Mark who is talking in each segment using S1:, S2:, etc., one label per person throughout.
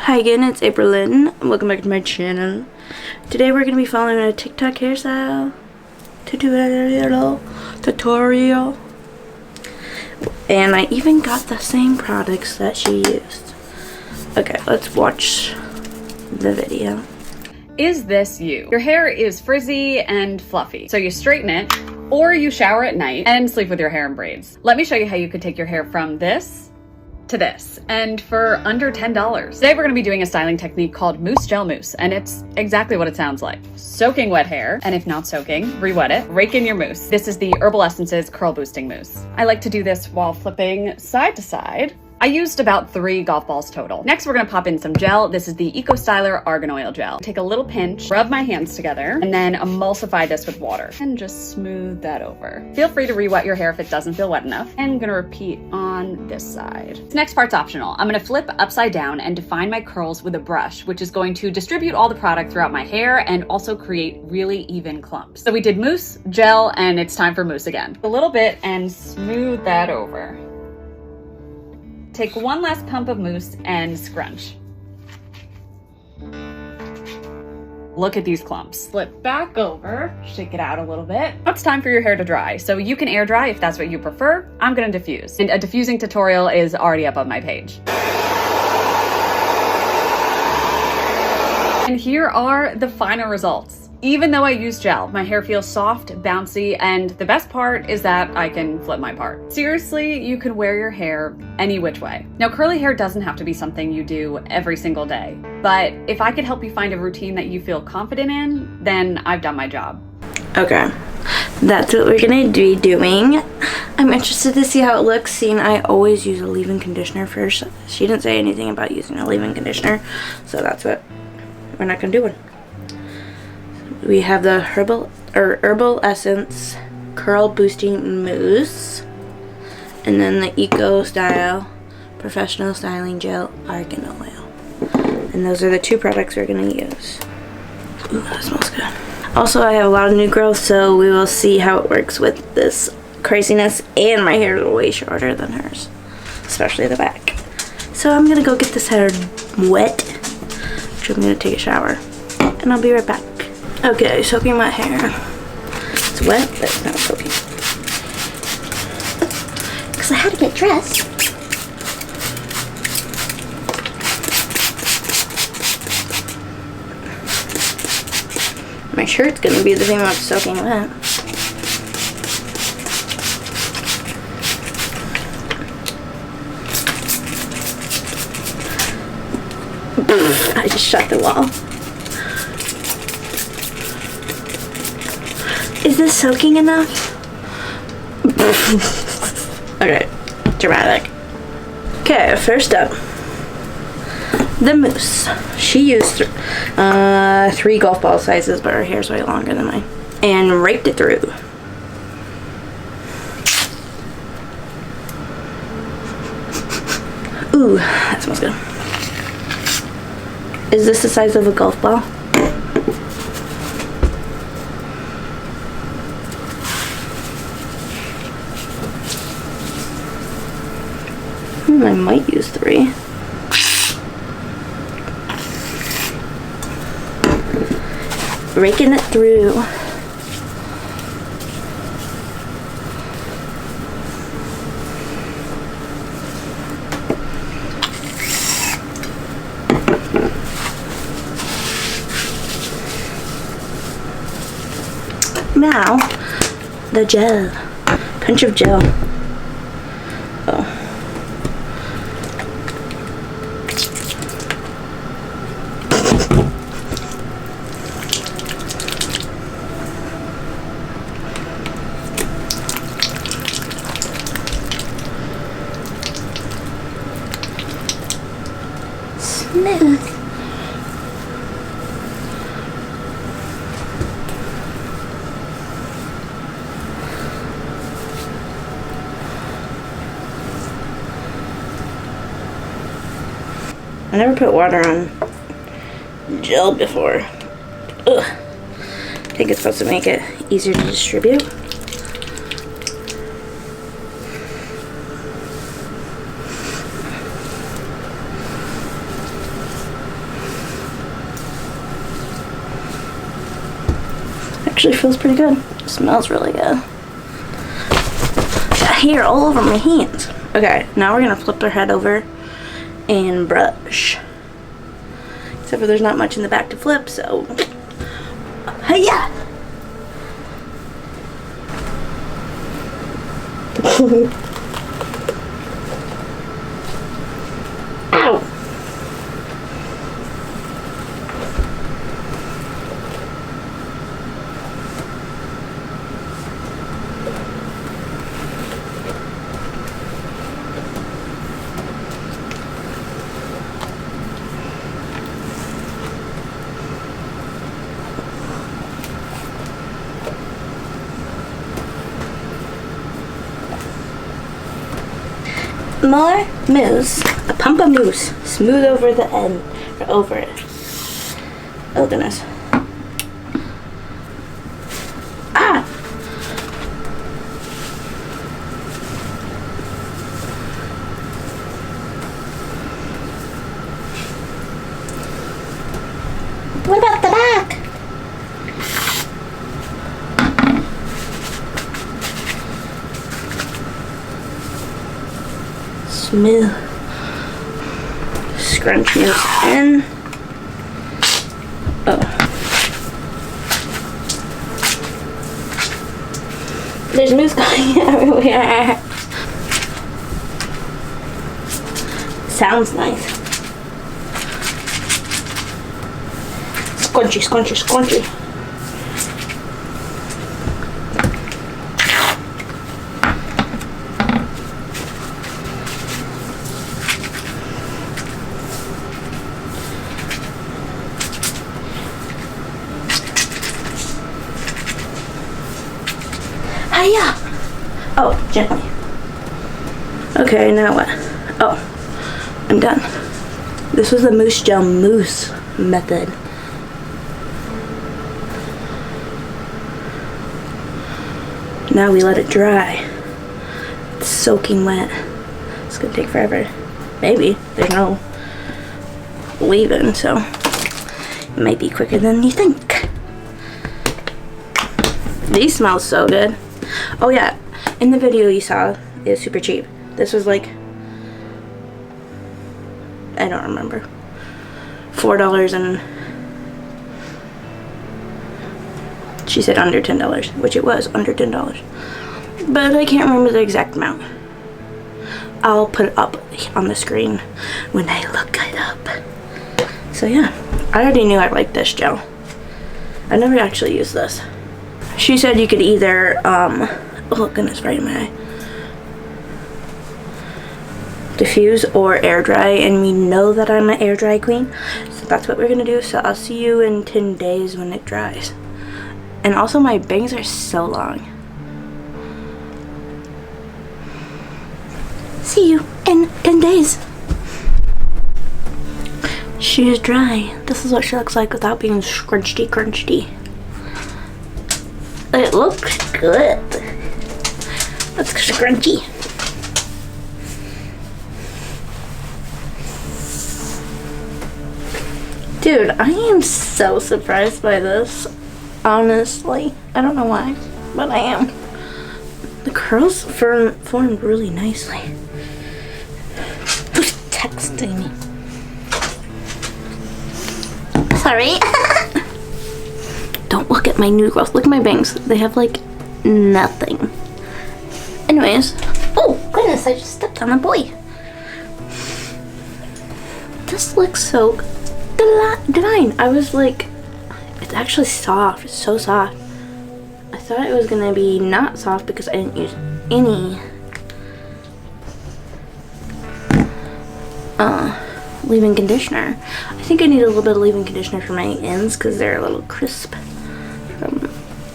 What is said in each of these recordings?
S1: Hi again, it's ApriLynn. Welcome back to my channel. Today we're going to be following a TikTok hairstyle tutorial. And I even got the same products that she used. Okay, let's watch the video.
S2: Is this you? Your hair is frizzy and fluffy, so you straighten it, or you shower at night and sleep with your hair in braids. Let me show you how you could take your hair from this to this, and for under $10. Today we're going to be doing a styling technique called Mousse Gel Mousse, and it's exactly what it sounds like. Soaking wet hair, and if not soaking, re-wet it, rake in your mousse. This is the Herbal Essences Curl Boosting Mousse. I like to do this while flipping side to side. I used about 3 golf balls total. Next, we're gonna pop in some gel. This is the Eco Styler Argan Oil Gel. Take a little pinch, rub my hands together, and then emulsify this with water. And just smooth that over. Feel free to re-wet your hair if it doesn't feel wet enough. And I'm gonna repeat on this side. This next part's optional. I'm gonna flip upside down and define my curls with a brush, which is going to distribute all the product throughout my hair and also create really even clumps. So we did mousse, gel, and it's time for mousse again. A little bit and smooth that over. Take one last pump of mousse and scrunch. Look at these clumps. Flip back over, shake it out a little bit. Now it's time for your hair to dry. So you can air dry if that's what you prefer. I'm gonna diffuse. And a diffusing tutorial is already up on my page. And here are the final results. Even though I use gel, my hair feels soft, bouncy, and the best part is that I can flip my part. Seriously, you can wear your hair any which way. Now, curly hair doesn't have to be something you do every single day, but if I could help you find a routine that you feel confident in, then I've done my job.
S1: Okay, that's what we're gonna be doing. I'm interested to see how it looks, seeing I always use a leave-in conditioner first. She didn't say anything about using a leave-in conditioner, so that's what we're not gonna do one. We have the Herbal Essence Curl Boosting Mousse, and then the Eco Style Professional Styling Gel Argan Oil. And those are the 2 products we're going to use. Ooh, that smells good. Also, I have a lot of new growth, so we will see how it works with this craziness, and my hair is way shorter than hers, especially the back. So I'm going to go get this hair wet, which I'm going to take a shower, and I'll be right back. Okay, soaking my hair. It's wet, but it's not soaking. Because I had to get dressed. My shirt's gonna be the thing that's soaking wet. I just shut the wall. Is this soaking enough? Okay, dramatic. Okay, first up, the mousse. She used 3 golf ball sizes, but her hair's way longer than mine. And raked it through. Ooh, that smells good. Is this the size of a golf ball? I might use 3. Raking it through. Now, the gel. Pinch of gel. Oh. Smooth. I never put water on gel before. Ugh. I think it's supposed to make it easier to distribute. actually feels pretty good. It smells really good. Got hair all over my hands. Okay, now we're gonna flip her head over and brush. Except for there's not much in the back to flip, so hiya! Ow! More mousse, a pump of mousse, smooth over the end, or over it. Oh goodness. Ah! What about the back? Smooth. Scrunch mousse in. Oh. There's mousse going everywhere. Sounds nice. Scrunchy, scrunchy, scrunchy. Hiya! Oh, gently. Okay, now what? Oh, I'm done. This was the mousse gel mousse method. Now we let it dry. It's soaking wet. It's gonna take forever. Maybe. There's no leave-in, so it might be quicker than you think. These smell so good. Oh yeah, in the video you saw, it was super cheap. This was like, I don't remember, $4 and she said under $10, which it was under $10. But I can't remember the exact amount. I'll put it up on the screen when I look it up. So yeah, I already knew I liked this gel. I never actually used this. She said you could either, oh goodness, right in my eye. Diffuse or air dry, and we know that I'm an air dry queen, so that's what we're gonna do. So I'll see you in 10 days when it dries. And also my bangs are so long. See you in 10 days. She is dry. This is what she looks like without being scrunchy crunchy. It looks good. Looks scrunchy. Dude, I am so surprised by this. Honestly. I don't know why, but I am. The curls formed really nicely. Who's texting me? Sorry. Don't look at my new growth. Look at my bangs. They have like nothing. Anyways. Oh goodness, I just stepped on a boy. This looks so divine. I was like, it's actually soft. It's so soft. I thought it was gonna be not soft because I didn't use any leave-in conditioner. I think I need a little bit of leave-in conditioner for my ends because they're a little crisp from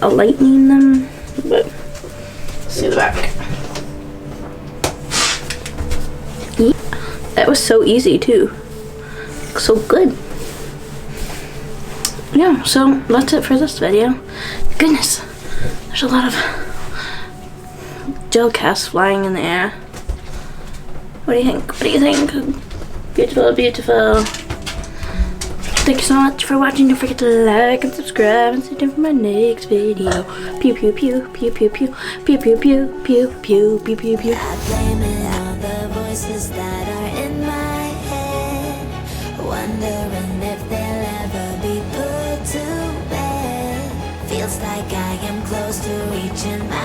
S1: lightening them. But let's see the back. Yeah, that was so easy too. So good. Yeah, so that's it for this video. Goodness, there's a lot of gel casts flying in the air. What do you think? What do you think? Beautiful, beautiful. Thank you so much for watching. Don't forget to like and subscribe and stay tuned for my next video. Pew pew pew pew pew pew pew pew pew pew pew pew pew pew.
S3: I blame it on the voices that are in my head, wondering if they'll ever be put to bed. Feels like I am close to reaching my